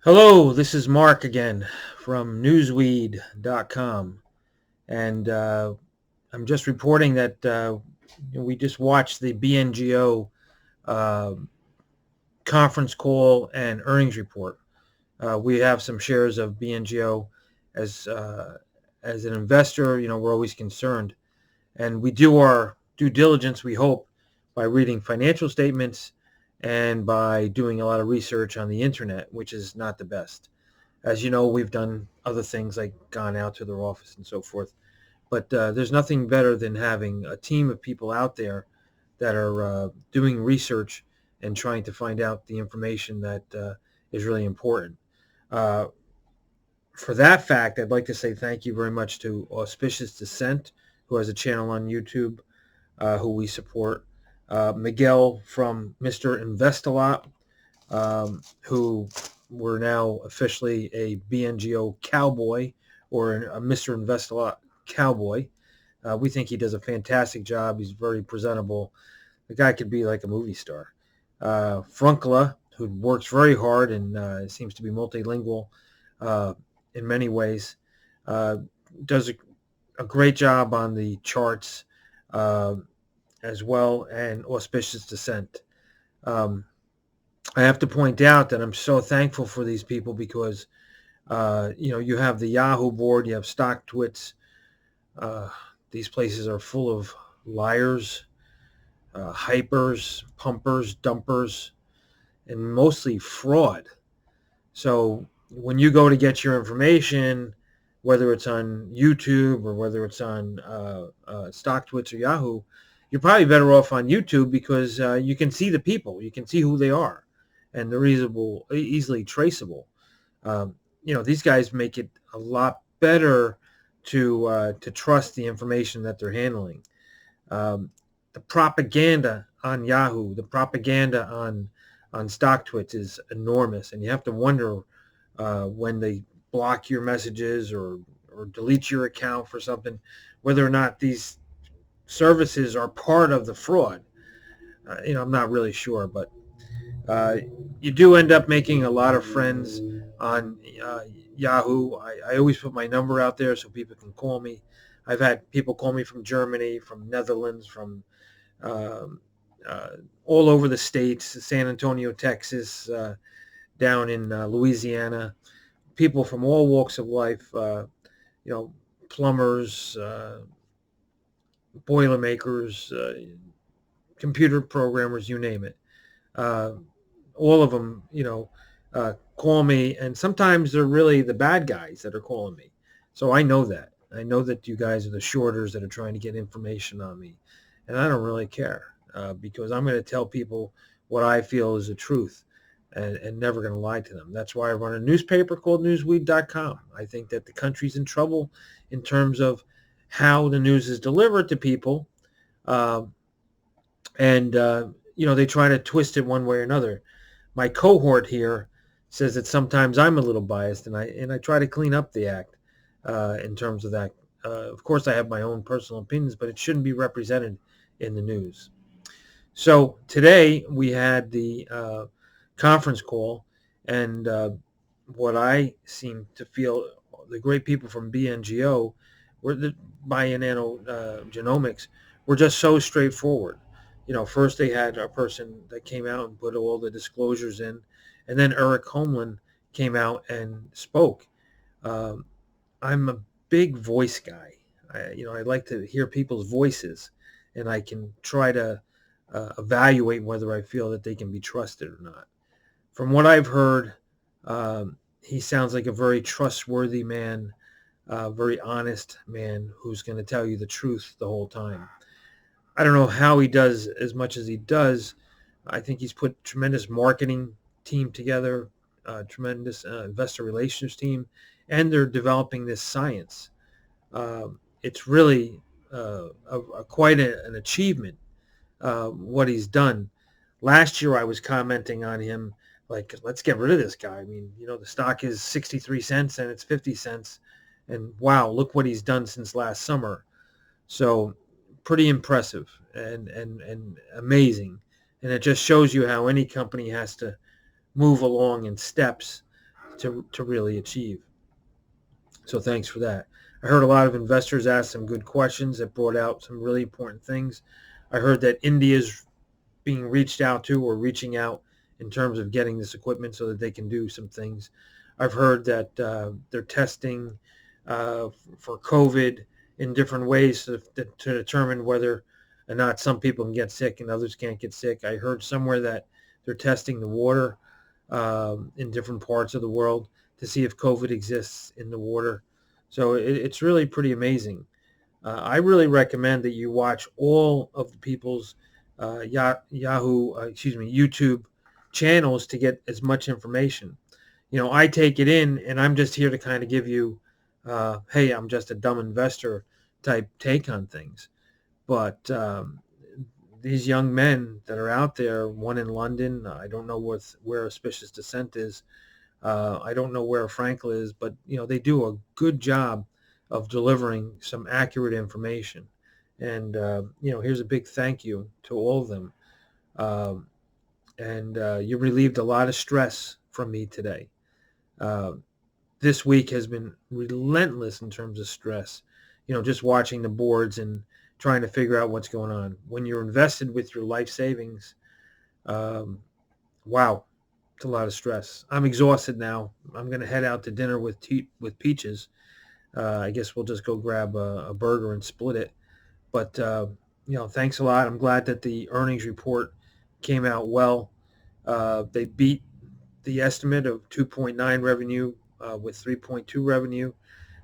Hello, this is Mark again from newsweed.com. And I'm just reporting that we just watched the BNGO uh, conference call and earnings report. We have some shares of BNGO as uh, as an investor. We're always concerned, and we do our due diligence. We hope by reading financial statements and by doing a lot of research on the internet, which is not the best. As you know, we've done other things like gone out to their office and so forth. But there's nothing better than having a team of people out there that are doing research and trying to find out the information that is really important. Uh, for that fact, I'd like to say thank you very much to Auspicious Descent, who has a channel on YouTube, who we support. Miguel from Mr. Investalot, who we're now officially a BNGO cowboy or a Mr. Investalot cowboy. We think he does a fantastic job. He's very presentable. The guy could be like a movie star. Frunkla, who works very hard and seems to be multilingual uh, in many ways, uh, does a great job on the charts uh, as well, and Auspicious Descent. Um, I have to point out that I'm so thankful for these people because, you have the Yahoo board, you have StockTwits. Uh, these places are full of liars, hypers, pumpers, dumpers, and mostly fraud. So when you go to get your information, whether it's on YouTube or whether it's on StockTwits or Yahoo, you're probably better off on YouTube because you can see the people, you can see who they are, and they're easily traceable. These guys make it a lot better to trust the information that they're handling. Um, the propaganda on Yahoo, the propaganda on StockTwits is enormous, and you have to wonder when they block your messages or delete your account for something, whether or not these services are part of the fraud. I'm not really sure, but uh, you do end up making a lot of friends on Yahoo. I always put my number out there so people can call me. I've had people call me from Germany, from Netherlands, from um, uh, all over the states, San Antonio, Texas, down in Louisiana. People from all walks of life, you know, plumbers, boilermakers, computer programmers, you name it. Uh, all of them, call me, and sometimes they're really the bad guys that are calling me. So I know that. I know that you guys are the shorters that are trying to get information on me, and I don't really care because I'm going to tell people what I feel is the truth, and never going to lie to them. That's why I run a newspaper called Newsweed.com. I think that the country's in trouble in terms of how the news is delivered to people, uh, and they try to twist it one way or another. My cohort here says that sometimes I'm a little biased, and I try to clean up the act in terms of that. Of course, I have my own personal opinions, but it shouldn't be represented in the news. So today we had the conference call, and what I seem to feel the great people from BNGO, were the Bionano Genomics, were just so straightforward. First they had a person that came out and put all the disclosures in, and then Eric Homeland came out and spoke. Um, I'm a big voice guy. I like to hear people's voices, and I can try to evaluate whether I feel that they can be trusted or not. From what I've heard, he sounds like a very trustworthy man, very honest man who's going to tell you the truth the whole time. I don't know how he does as much as he does. I think he's put tremendous marketing team together, tremendous investor relations team, and they're developing this science. It's really quite an achievement what he's done. Last year, I was commenting on him like, let's get rid of this guy. I mean, the stock is 63 cents and it's 50 cents. And wow, look what he's done since last summer. So pretty impressive and amazing. And it just shows you how any company has to move along in steps to really achieve. So thanks for that. I heard a lot of investors ask some good questions that brought out some really important things. I heard that India's being reached out to or reaching out in terms of getting this equipment so that they can do some things. I've heard that they're testing for COVID in different ways to determine whether or not some people can get sick and others can't get sick. I heard somewhere that they're testing the water in different parts of the world to see if COVID exists in the water. So it's really pretty amazing. I really recommend that you watch all of the people's YouTube channels to get as much information. I take it in, and I'm just here to kind of give you, hey, I'm just a dumb investor type take on things. But these young men that are out there, one in London, I don't know where Auspicious Descent is. I don't know where Frankel is, but they do a good job of delivering some accurate information. And here's a big thank you to all of them. Um, and you relieved a lot of stress from me today. Uh, this week has been relentless in terms of stress. Just watching the boards and trying to figure out what's going on. When you're invested with your life savings, um, wow, it's a lot of stress. I'm exhausted now. I'm going to head out to dinner with Peaches. I guess we'll just go grab a burger and split it. But thanks a lot. I'm glad that the earnings report came out well. They beat the estimate of 2.9 revenue with 3.2 revenue.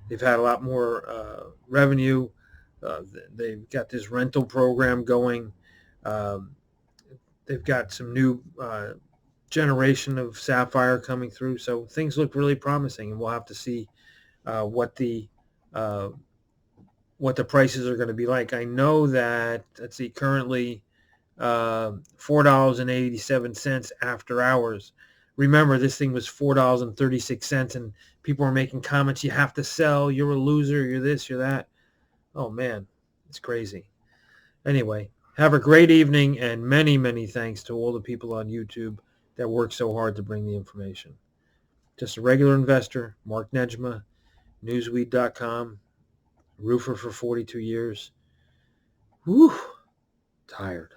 They've had a lot more revenue. They've got this rental program going. Um, they've got some new generation of Sapphire coming through. So things look really promising, and we'll have to see what the uh, prices are going to be like. I know that, let's see, currently $4.87 after hours. Remember, this thing was $4.36, and people were making comments, you have to sell, you're a loser, you're this, you're that. Oh, man, it's crazy. Anyway, have a great evening, and many, many thanks to all the people on YouTube that work so hard to bring the information. Just a regular investor, Mark Nejma, newsweed.com, roofer for 42 years. Whew, tired.